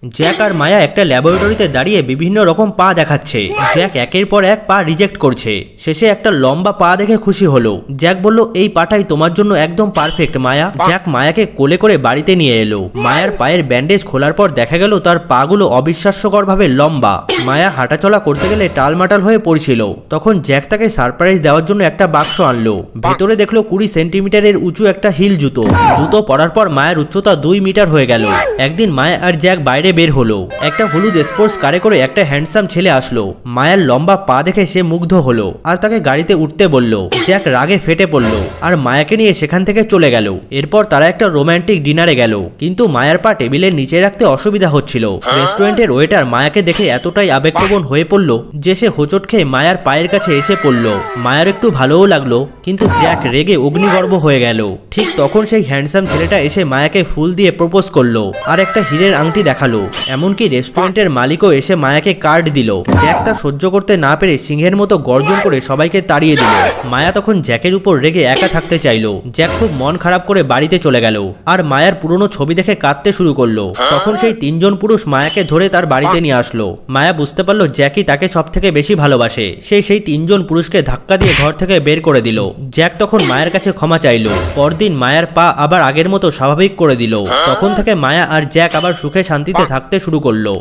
Jack আর মায়া একটা ল্যাবরেটরিতে দাঁড়িয়ে বিভিন্ন রকম পা দেখাচ্ছে। জ্যাক একের পর এক পা রিজেক্ট করছে। শেষে একটা লম্বা পা দেখে খুশি হলো। জ্যাক বলল, এই পাটাই তোমার জন্য একদম পারফেক্ট মায়া। জ্যাক মায়াকে কোলে করে বাড়িতে নিয়ে এলো। মায়ার পায়ের ব্যান্ডেজ খোলার পর দেখা গেল তার পাগুলো অবিশ্বাস্যকরভাবে লম্বা। মায়া হাঁটাচলা করতে গেলে টালমাটাল হয়ে পড়ছিল। তখন জ্যাক তাকে সারপ্রাইজ দেওয়ার জন্য একটা বাক্স আনলো। ভেতরে দেখলো 20 সেন্টিমিটারের উঁচু একটা হিল জুতো। জুতো পরার পর মায়ের উচ্চতা 2 মিটার হয়ে গেল। একদিন মায়া আর জ্যাক বাইরে বের হলো। একটা হলুদ স্পোর্টস কারে করে একটা হ্যান্ডসাম ছেলে আসলো। মায়ের লম্বা পা দেখে সে মুগ্ধ হলো আর তাকে গাড়িতে উঠতে বলল। জ্যাক রাগে ফেটে পড়লো আর মায়াকে নিয়ে সেখান থেকে চলে গেল। এরপর তারা একটা রোমান্টিক ডিনারে গেল, কিন্তু মায়ার পা টেবিলের নিচে রাখতে অসুবিধা হচ্ছিল। রেস্টুরেন্টের ওয়েটার মায়াকে দেখে এতটাই আবেগপ্রবণ হয়ে পড়ল যে সে হোঁচট খেয়ে মায়ার পায়ের কাছে এসে পড়ল। মায়ার একটু ভালোও লাগলো, কিন্তু জ্যাক রেগে অগ্নিগর্ভ হয়ে গেল। ঠিক তখন সেই হ্যান্ডসাম ছেলেটা এসে মায়াকে ফুল দিয়ে প্রপোজ করলো আর একটা হীরের আংটি দেখালো। এমনকি রেস্টুরেন্টের মালিকও এসে মায়াকে কার্ড দিল। জ্যাক তা সহ্য করতে না পেরে সিংহের মতো গর্জন করে সবাইকে তাড়িয়ে দিল। মায়া তখন জ্যাকের উপর রেগে একা থাকতে চাইলো। জ্যাক খুব মন খারাপ করে বাড়িতে চলে গেল আর মায়ার পুরনো ছবি দেখে কাঁদতে শুরু করলো। তখন সেই 3 জন পুরুষ মায়াকে ধরে তার বাড়িতে নিয়ে আসলো। মায়া বুঝতে পারলো জ্যাকই তাকে সব থেকে বেশি ভালোবাসে। সেই 3 জন পুরুষকে ধাক্কা দিয়ে ঘর থেকে বের করে দিল। জ্যাক তখন মায়ের কাছে ক্ষমা চাইলো। পরদিন মায়ের পা আবার আগের মতো স্বাভাবিক করে দিল। তখন থেকে মায়া আর জ্যাক আবার সুখে শান্তিতে থাকতে শুরু করলো।